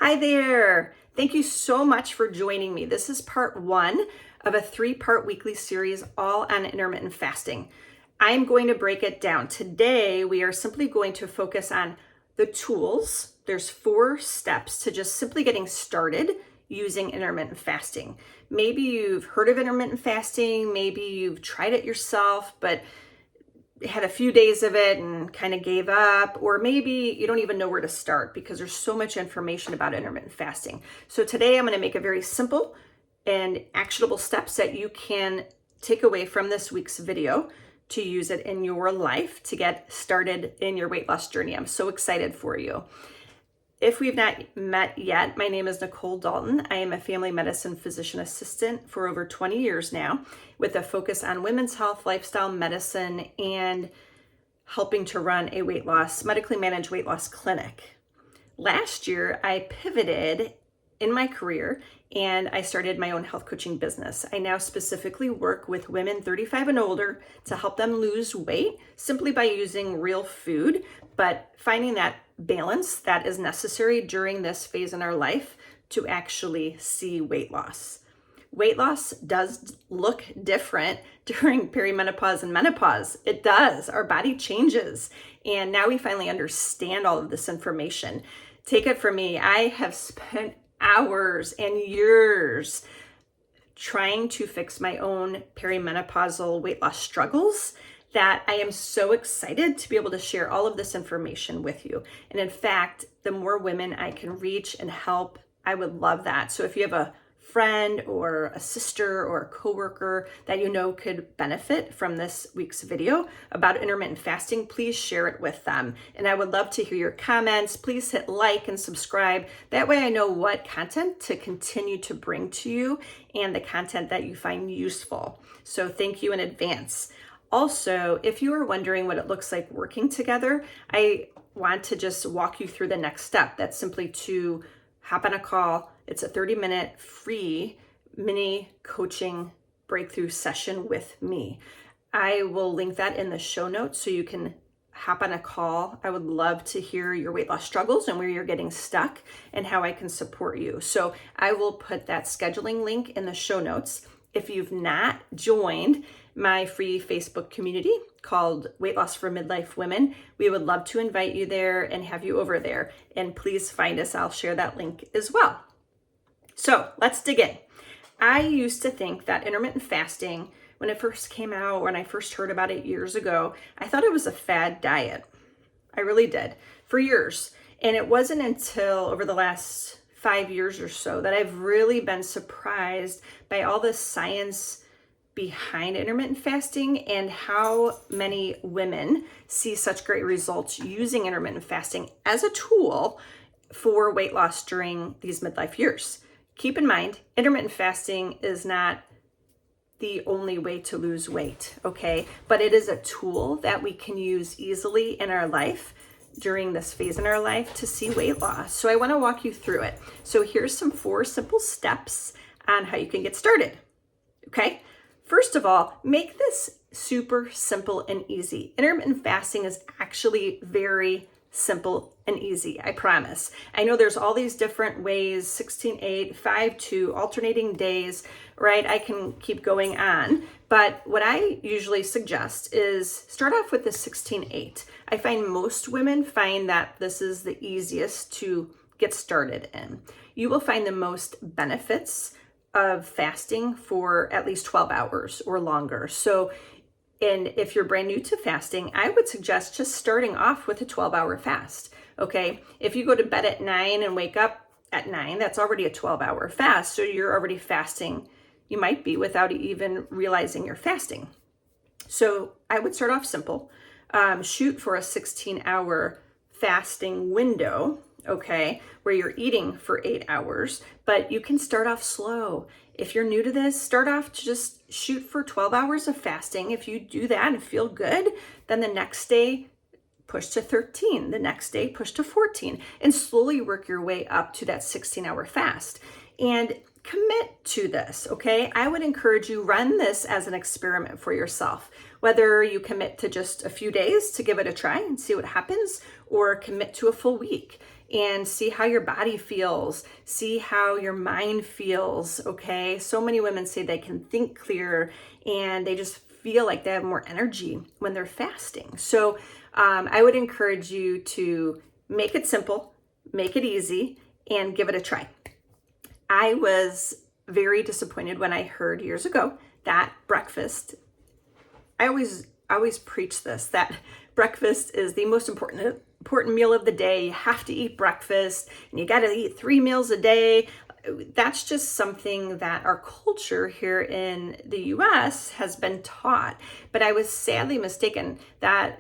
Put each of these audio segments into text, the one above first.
Hi there. Thank you so much for joining me. This is part one of a 3-part weekly series all on intermittent fasting. I'm going to break it down. Today, we are simply going to focus on the tools. There's 4 steps to just simply getting started using intermittent fasting. Maybe you've heard of intermittent fasting, maybe you've tried it yourself, but had a few days of it and kind of gave up, or maybe you don't even know where to start because there's so much information about intermittent fasting. So today I'm going to make a very simple and actionable steps that you can take away from this week's video to use it in your life to get started in your weight loss journey. I'm so excited for you. If we've not met yet, my name is Nicole Dalton. I am a family medicine physician assistant for over 20 years now, with a focus on women's health, lifestyle medicine, and helping to run a medically managed weight loss clinic. Last year, I pivoted in my career and I started my own health coaching business. I now specifically work with women 35 and older to help them lose weight simply by using real food, but finding that balance that is necessary during this phase in our life to actually see weight loss. Weight loss does look different during perimenopause and menopause. It does. Our body changes. And now we finally understand all of this information. Take it from me. I have spent hours and years trying to fix my own perimenopausal weight loss struggles that I am so excited to be able to share all of this information with you. And in fact, the more women I can reach and help, I would love that. So if you have a friend or a sister or a coworker that you know could benefit from this week's video about intermittent fasting, please share it with them. And I would love to hear your comments. Please hit like and subscribe. That way I know what content to continue to bring to you and the content that you find useful. So thank you in advance. Also, if you are wondering what it looks like working together, I want to just walk you through the next step. That's simply to hop on a call. It's a 30-minute free mini coaching breakthrough session with me. I will link that in the show notes so you can hop on a call. I would love to hear your weight loss struggles and where you're getting stuck and how I can support you. So I will put that scheduling link in the show notes. If you've not joined my free Facebook community called Weight Loss for Midlife Women, we would love to invite you there and have you over there. And please find us. I'll share that link as well. So let's dig in. I used to think that intermittent fasting, when it first came out, when I first heard about it years ago, I thought it was a fad diet. I really did for years. And it wasn't until over the last 5 years or so that I've really been surprised by all the science behind intermittent fasting and how many women see such great results using intermittent fasting as a tool for weight loss during these midlife years. Keep in mind, intermittent fasting is not the only way to lose weight, okay? But it is a tool that we can use easily in our life during this phase in our life to see weight loss. So I want to walk you through it. So here's some 4 simple steps on how you can get started, okay? First of all, make this super simple and easy. Intermittent fasting is actually very simple and easy, I promise. I know there's all these different ways, 16-8, 5-2, alternating days, right? I can keep going on, but what I usually suggest is start off with the 16-8. I find most women find that this is the easiest to get started in. You will find the most benefits of fasting for at least 12 hours or longer. So, and if you're brand new to fasting, I would suggest just starting off with a 12-hour fast, okay? If you go to bed at 9 and wake up at 9, that's already a 12-hour fast. So you're already fasting, you might be, without even realizing you're fasting. So I would start off simple. Shoot for a 16-hour fasting window, okay, where you're eating for 8 hours, but you can start off slow. If you're new to this, start off to just shoot for 12 hours of fasting. If you do that and feel good, then the next day, push to 13. The next day, push to 14, and slowly work your way up to that 16-hour fast. And commit to this, okay? I would encourage you, run this as an experiment for yourself. Whether you commit to just a few days to give it a try and see what happens, or commit to a full week. and see how your body feels, see how your mind feels, okay? So many women say they can think clearer and they just feel like they have more energy when they're fasting. So I would encourage you to make it simple, make it easy, and give it a try. I was very disappointed when I heard years ago that breakfast, I always preach this, that breakfast is the most important meal of the day. You have to eat breakfast and you got to eat 3 meals a day. That's just something that our culture here in the US has been taught. But I was sadly mistaken. That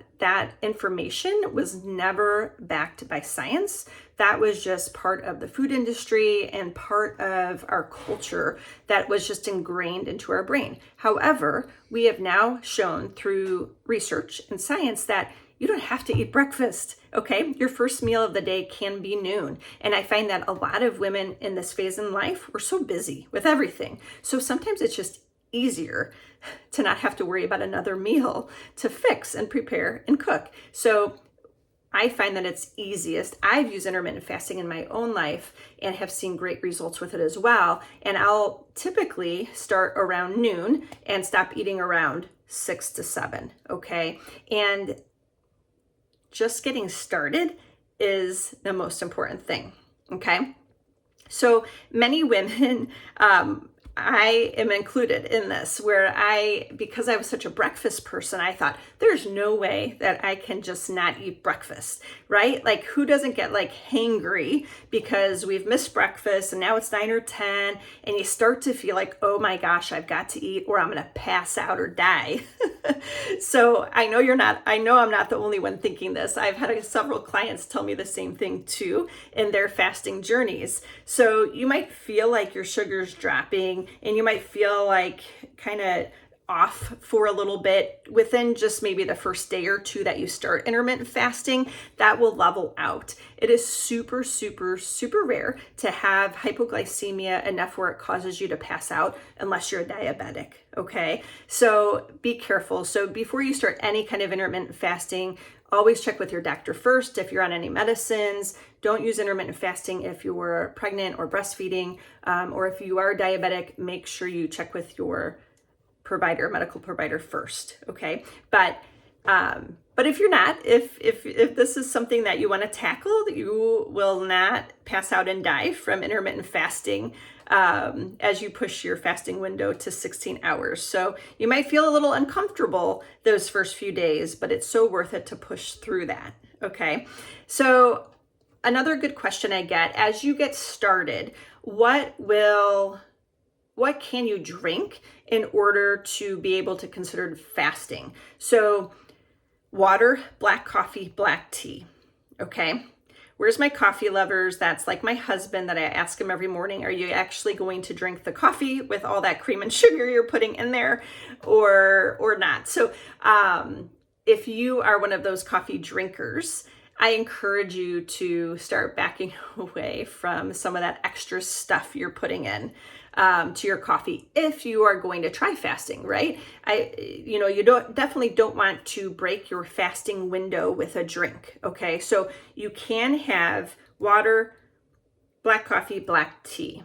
information was never backed by science. That was just part of the food industry and part of our culture that was just ingrained into our brain. However, we have now shown through research and science that you don't have to eat breakfast, okay? Your first meal of the day can be noon. And I find that a lot of women in this phase in life, we're so busy with everything. So sometimes it's just easier to not have to worry about another meal to fix and prepare and cook. So I find that it's easiest. I've used intermittent fasting in my own life and have seen great results with it as well. And I'll typically start around noon and stop eating around 6 to 7, okay? And just getting started is the most important thing, okay? So many women, I am included in this, where because I was such a breakfast person, I thought there's no way that I can just not eat breakfast, right? Like, who doesn't get like hangry because we've missed breakfast and now it's 9 or 10 and you start to feel like, oh my gosh, I've got to eat or I'm going to pass out or die. So I know I'm not the only one thinking this. I've had several clients tell me the same thing too in their fasting journeys. So you might feel like your sugar's dropping and you might feel like kind of off for a little bit within just maybe the first day or two that you start intermittent fasting. That will level out. It is super, super, super rare to have hypoglycemia enough where it causes you to pass out unless you're a diabetic, okay? So be careful. So before you start any kind of intermittent fasting, always check with your doctor first if you're on any medicines. Don't use intermittent fasting if you're pregnant or breastfeeding, or if you are diabetic, make sure you check with your medical provider first, okay? But if you're not, if this is something that you want to tackle, you will not pass out and die from intermittent fasting as you push your fasting window to 16 hours. So you might feel a little uncomfortable those first few days, but it's so worth it to push through that, okay? So another good question I get as you get started, what can you drink in order to be able to consider fasting? So water, black coffee, black tea, okay? Where's my coffee lovers? That's like my husband that I ask him every morning, are you actually going to drink the coffee with all that cream and sugar you're putting in there or not? So if you are one of those coffee drinkers, I encourage you to start backing away from some of that extra stuff you're putting in to your coffee if you are going to try fasting, right? You definitely don't want to break your fasting window with a drink, okay? So you can have water, black coffee, black tea,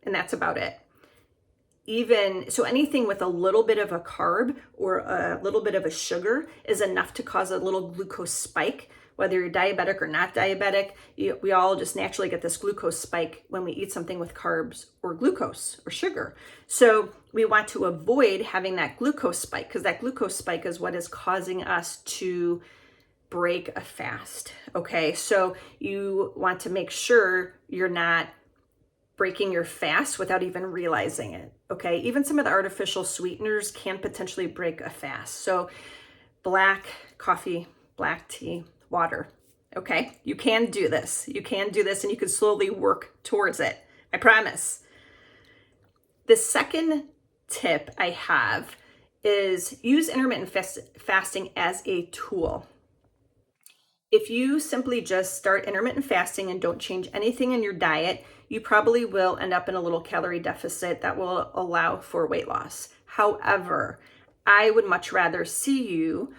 and that's about it. So anything with a little bit of a carb or a little bit of a sugar is enough to cause a little glucose spike. Whether you're diabetic or not diabetic, we all just naturally get this glucose spike when we eat something with carbs or glucose or sugar. So we want to avoid having that glucose spike because that glucose spike is what is causing us to break a fast, okay? So you want to make sure you're not breaking your fast without even realizing it, okay? Even some of the artificial sweeteners can potentially break a fast. So black coffee, black tea, water, okay? You can do this. You can do this and you can slowly work towards it. I promise. The second tip I have is use intermittent fasting as a tool. If you simply just start intermittent fasting and don't change anything in your diet, you probably will end up in a little calorie deficit that will allow for weight loss. However, I would much rather see you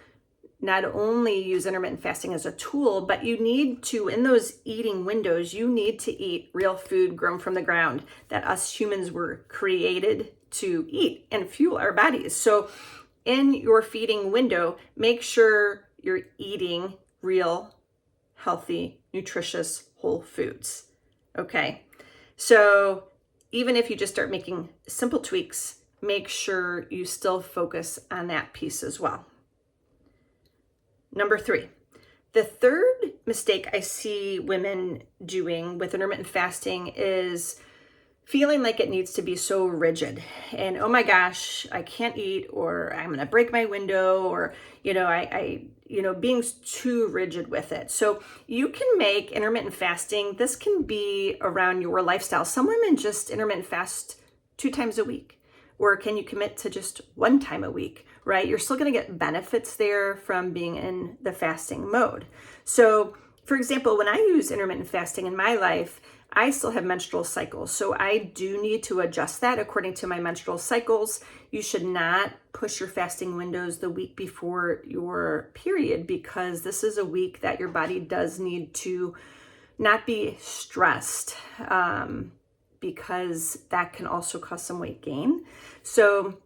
not only use intermittent fasting as a tool, but you need to, in those eating windows, you need to eat real food grown from the ground that us humans were created to eat and fuel our bodies. So in your feeding window, make sure you're eating real, healthy, nutritious, whole foods. Okay. So even if you just start making simple tweaks, make sure you still focus on that piece as well. Number 3, the third mistake I see women doing with intermittent fasting is feeling like it needs to be so rigid and, oh my gosh, I can't eat, or I'm going to break my window, or, being too rigid with it. So you can make intermittent fasting, this can be around your lifestyle. Some women just intermittent fast 2 times a week. Or can you commit to just 1 time a week, right? You're still going to get benefits there from being in the fasting mode. So, for example, when I use intermittent fasting in my life, I still have menstrual cycles. So I do need to adjust that according to my menstrual cycles. You should not push your fasting windows the week before your period, because this is a week that your body does need to not be stressed. Because that can also cause some weight gain. So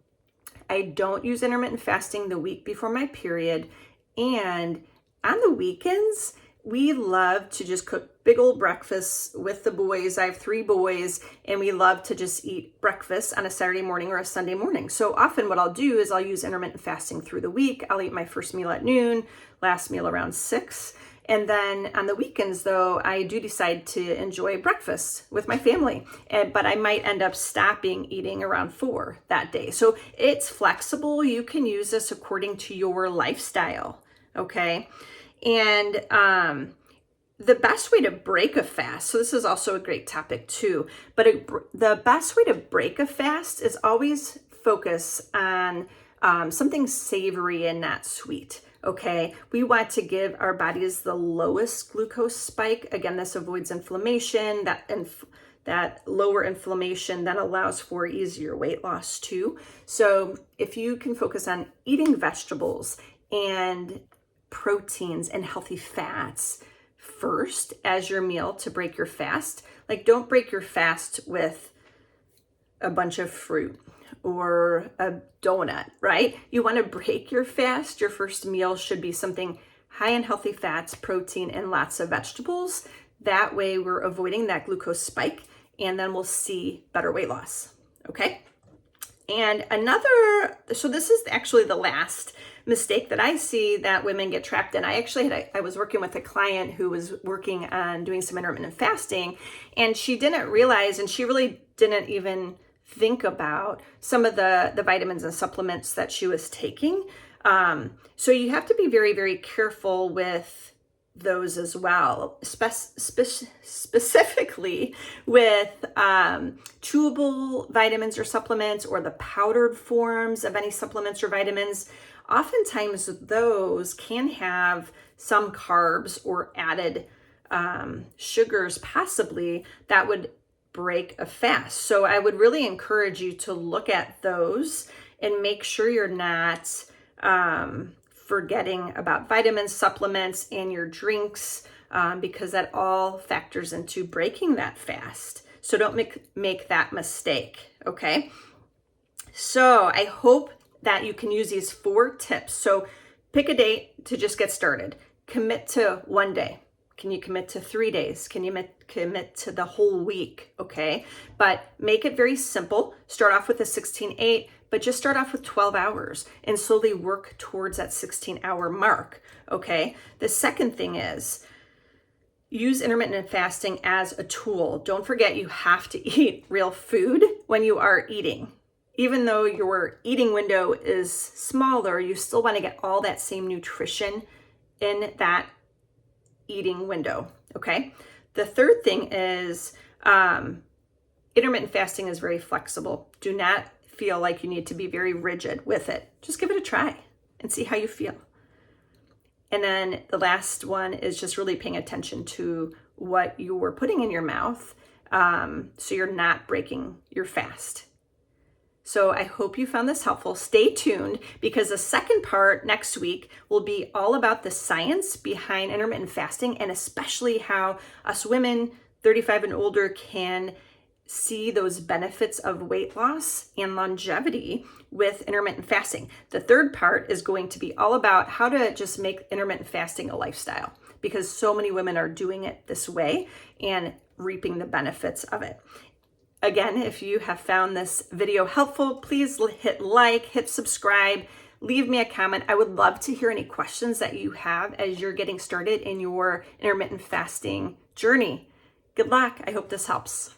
I don't use intermittent fasting the week before my period. And on the weekends, we love to just cook big old breakfasts with the boys. I have 3 boys, and we love to just eat breakfast on a Saturday morning or a Sunday morning. So often what I'll do is I'll use intermittent fasting through the week. I'll eat my first meal at noon, last meal around 6. And then on the weekends, though, I do decide to enjoy breakfast with my family, but I might end up stopping eating around 4 that day. So it's flexible. You can use this according to your lifestyle, okay? And the best way to break a fast, so this is also a great topic too, but the best way to break a fast is always focus on something savory and not sweet. Okay, we want to give our bodies the lowest glucose spike. Again, this avoids inflammation. That lower inflammation then allows for easier weight loss too. So if you can focus on eating vegetables and proteins and healthy fats first as your meal to break your fast, like don't break your fast with a bunch of fruit or a donut, right? You want to break your fast. Your first meal should be something high in healthy fats, protein, and lots of vegetables. That way we're avoiding that glucose spike, and then we'll see better weight loss, okay? And so this is actually the last mistake that I see that women get trapped in. I was working with a client who was working on doing some intermittent fasting, and she didn't realize, and she really didn't even think about some of the vitamins and supplements that she was taking. So you have to be very, very careful with those as well, specifically with chewable vitamins or supplements, or the powdered forms of any supplements or vitamins. Oftentimes those can have some carbs or added sugars possibly that would break a fast. So I would really encourage you to look at those and make sure you're not forgetting about vitamins, supplements, and your drinks, because that all factors into breaking that fast. So don't make that mistake, okay? So I hope that you can use these 4 tips. So pick a date to just get started. Commit to 1 day. Can you commit to 3 days? Can you commit to the whole week? Okay, but make it very simple. Start off with a 16-8, but just start off with 12 hours and slowly work towards that 16-hour mark. Okay, the second thing is use intermittent fasting as a tool. Don't forget you have to eat real food when you are eating. Even though your eating window is smaller, you still want to get all that same nutrition in that eating window, okay? The third thing is intermittent fasting is very flexible. Do not feel like you need to be very rigid with it. Just give it a try and see how you feel. And then the last one is just really paying attention to what you're putting in your mouth, so you're not breaking your fast. So I hope you found this helpful. Stay tuned because the second part next week will be all about the science behind intermittent fasting and especially how us women 35 and older can see those benefits of weight loss and longevity with intermittent fasting. The third part is going to be all about how to just make intermittent fasting a lifestyle because so many women are doing it this way and reaping the benefits of it. Again, if you have found this video helpful, please hit like, hit subscribe, leave me a comment. I would love to hear any questions that you have as you're getting started in your intermittent fasting journey. Good luck. I hope this helps.